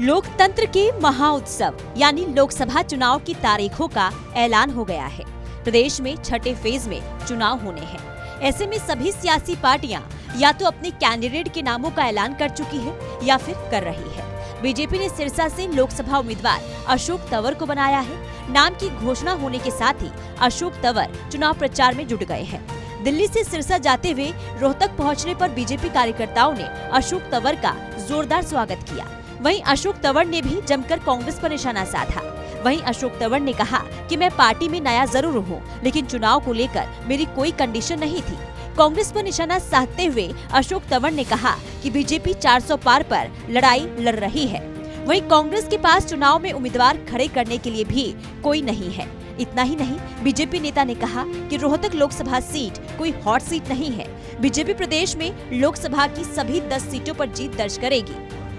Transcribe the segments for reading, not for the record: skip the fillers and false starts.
लोकतंत्र के महाउत्सव यानी लोकसभा चुनाव की तारीखों का ऐलान हो गया है। प्रदेश में छठे फेज में चुनाव होने हैं। ऐसे में सभी सियासी पार्टियां या तो अपने कैंडिडेट के नामों का ऐलान कर चुकी है या फिर कर रही है। बीजेपी ने सिरसा से लोकसभा उम्मीदवार अशोक तंवर को बनाया है। नाम की घोषणा होने के साथ ही अशोक तंवर चुनाव प्रचार में जुट गए हैं। दिल्ली से सिरसा जाते हुए रोहतक पहुंचने पर बीजेपी कार्यकर्ताओं ने अशोक तंवर का जोरदार स्वागत किया। वहीं अशोक तंवर ने भी जमकर कांग्रेस पर निशाना साधा। वहीं अशोक तंवर ने कहा कि मैं पार्टी में नया जरूर हूं, लेकिन चुनाव को लेकर मेरी कोई कंडीशन नहीं थी। कांग्रेस पर निशाना साधते हुए अशोक तंवर ने कहा कि बीजेपी 400 पार पर लड़ाई लड़ रही है। वहीं कांग्रेस के पास चुनाव में उम्मीदवार खड़े करने के लिए भी कोई नहीं है। इतना ही नहीं, बीजेपी नेता ने कहा कि रोहतक लोकसभा सीट कोई हॉट सीट नहीं है। बीजेपी प्रदेश में लोकसभा की सभी 10 सीटों पर जीत दर्ज करेगी।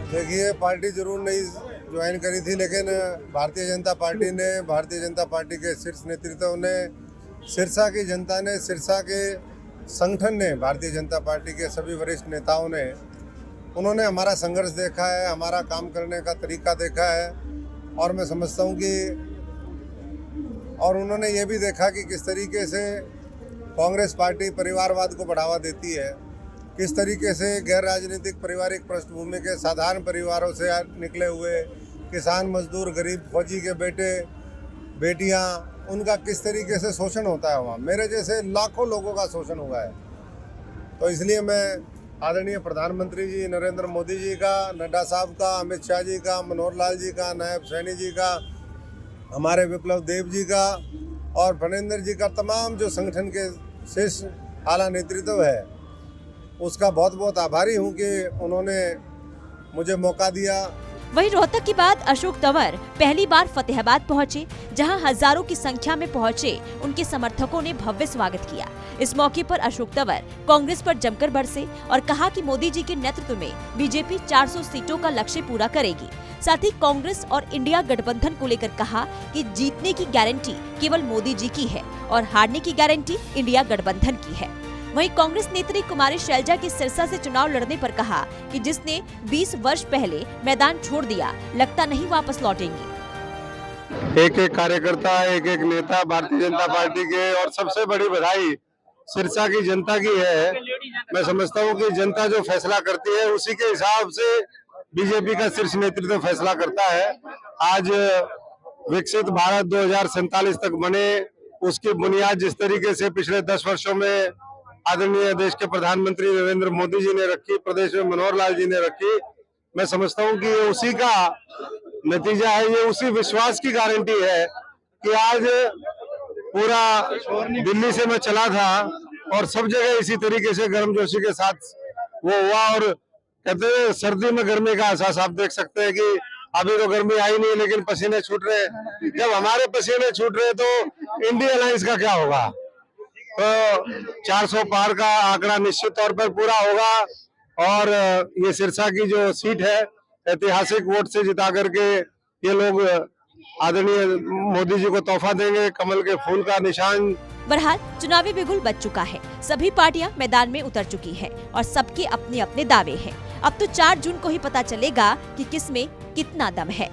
देखिए, पार्टी जरूर नहीं ज्वाइन करी थी, लेकिन भारतीय जनता पार्टी ने, भारतीय जनता पार्टी के शीर्ष नेतृत्व ने, सिरसा की जनता ने, सिरसा के संगठन ने, भारतीय जनता पार्टी के सभी वरिष्ठ नेताओं ने, उन्होंने हमारा संघर्ष देखा है, हमारा काम करने का तरीका देखा है। और मैं समझता हूँ कि और उन्होंने ये भी देखा कि किस तरीके से कांग्रेस पार्टी परिवारवाद को बढ़ावा देती है, किस तरीके से गैर राजनीतिक पारिवारिक पृष्ठभूमि के साधारण परिवारों से निकले हुए किसान, मजदूर, गरीब फौजी के बेटे बेटियां, उनका किस तरीके से शोषण होता है। वहाँ मेरे जैसे लाखों लोगों का शोषण हुआ है। तो इसलिए मैं आदरणीय प्रधानमंत्री जी नरेंद्र मोदी जी का, नड्डा साहब का, अमित शाह जी का, मनोहर लाल जी का, नायब सैनी जी का, हमारे विप्लव देव जी का और फनेंद्र जी का, तमाम जो संगठन के शीर्ष आला नेतृत्व है, उसका बहुत बहुत आभारी हूं कि उन्होंने मुझे मौका दिया। वहीं रोहतक के बाद अशोक तंवर पहली बार फतेहाबाद पहुंचे, जहां हजारों की संख्या में पहुंचे उनके समर्थकों ने भव्य स्वागत किया। इस मौके पर अशोक तंवर कांग्रेस पर जमकर बरसे और कहा कि मोदी जी के नेतृत्व में बीजेपी 400 सीटों का लक्ष्य पूरा करेगी। साथ ही कांग्रेस और इंडिया गठबंधन को लेकर कहा कि जीतने की गारंटी केवल मोदी जी की है और हारने की गारंटी इंडिया गठबंधन की है। वहीं कांग्रेस नेत्री कुमारी शैलजा की सिरसा से चुनाव लड़ने पर कहा कि जिसने 20 वर्ष पहले मैदान छोड़ दिया, लगता नहीं वापस लौटेंगे। एक एक कार्यकर्ता, एक एक नेता भारतीय जनता पार्टी के, और सबसे बड़ी बधाई सिरसा की जनता की है। मैं समझता हूँ कि जनता जो फैसला करती है उसी के हिसाब से बीजेपी का शीर्ष नेतृत्व फैसला करता है। आज विकसित भारत 2047 तक बने, उसकी बुनियाद जिस तरीके से पिछले 10 वर्षों में आदरणीय देश के प्रधानमंत्री नरेंद्र मोदी जी ने रखी, प्रदेश में मनोहर लाल जी ने रखी, मैं समझता हूं कि ये उसी का नतीजा है। ये उसी विश्वास की गारंटी है कि आज पूरा दिल्ली से मैं चला था और सब जगह इसी तरीके से गर्मजोशी के साथ वो हुआ। और कहते हैं सर्दी में गर्मी का एहसास आप देख सकते हैं कि अभी तो गर्मी आई नहीं, लेकिन पसीने छूट रहे। जब हमारे पसीने छूट रहे तो इंडिया अलायंस का क्या होगा। तो 400 पार का आंकड़ा निश्चित तौर पर पूरा होगा और ये सिरसा की जो सीट है ऐतिहासिक वोट से जिता करके ये लोग आदरणीय मोदी जी को तोहफा देंगे, कमल के फूल का निशान। बहरहाल चुनावी बिगुल बज चुका है। सभी पार्टियां मैदान में उतर चुकी हैं और सबके अपने अपने दावे हैं। अब तो 4 जून को ही पता चलेगा कि किसमें कितना दम है।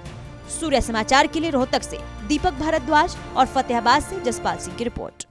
सूर्य समाचार के लिए रोहतक से दीपक भारद्वाज और फतेहाबाद से जसपाल सिंह की रिपोर्ट।